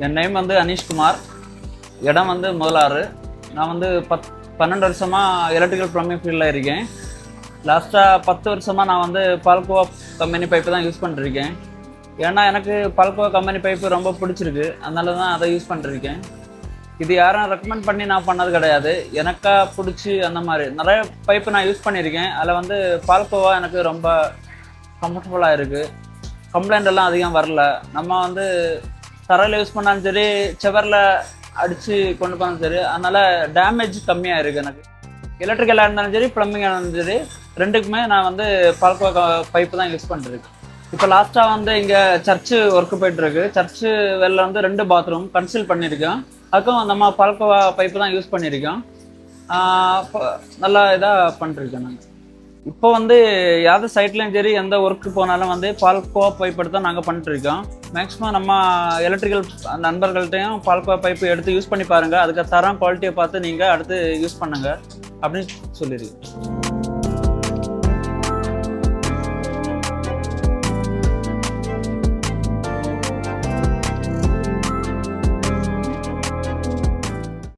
என் name வந்து அனீஷ்குமார். இடம் வந்து முதலாறு. நான் வந்து 12 வருஷமாக எலக்ட்ரிக்கல் ப்ளம்பிங் ஃபீல்டில் இருக்கேன். லாஸ்ட்டாக 10 வருஷமாக நான் வந்து பால்கோவா கம்பெனி பைப்பு தான் யூஸ் பண்ணிருக்கேன். ஏன்னா எனக்கு பால்கோவா கம்பெனி பைப்பு ரொம்ப பிடிச்சிருக்கு, அதனால தான் அதை யூஸ் பண்ணிருக்கேன். இது யாரும் ரெக்கமெண்ட் பண்ணி நான் பண்ணது கிடையாது, எனக்கா பிடிச்சி அந்த மாதிரி நிறைய பைப்பு நான் யூஸ் பண்ணியிருக்கேன். அதில் வந்து பால்கோவா எனக்கு ரொம்ப கம்ஃபர்டபுளாக இருக்குது. கம்ப்ளைண்ட் எல்லாம் அதிகம் வரல. நம்ம வந்து தரையில் யூஸ் பண்ணாலும் சரி, செவரில் அடித்து கொண்டு போனாலும் சரி, அதனால் டேமேஜ் கம்மியாக இருக்குது. எனக்கு எலக்ட்ரிக்கலாக இருந்தாலும் சரி, ப்ளம்பிங்காக இருந்தாலும் சரி, ரெண்டுக்குமே நான் வந்து பால்கோவா பைப்பு தான் யூஸ் பண்ணிருக்கேன். இப்போ லாஸ்ட்டாக வந்து இங்கே சர்ச்சு ஒர்க்கு போயிட்டுருக்கு. சர்ச்சு வெளில வந்து 2 பாத்ரூம் கன்சில் பண்ணியிருக்கோம். அதுக்கும் நம்ம பால்கோவா பைப்பு தான் யூஸ் பண்ணியிருக்கோம். நல்லா இதாக பண்ணிருக்கேன். நாங்கள் இப்போ வந்து யாவது சைட்லையும் சரி, எந்த ஒர்க்கு போனாலும் வந்து பால்கோவா பைப் எடுத்து தான் நாங்கள் பண்ணிட்டுருக்கோம். மேக்ஸிமம் நம்ம எலக்ட்ரிக்கல் நண்பர்கள்ட்டையும் பால்கோவா பைப்பு எடுத்து யூஸ் பண்ணி பாருங்கள். அதுக்கு தரம் குவாலிட்டியை பார்த்து நீங்கள் அடுத்து யூஸ் பண்ணுங்கள் அப்படின்னு சொல்லியிருக்கு.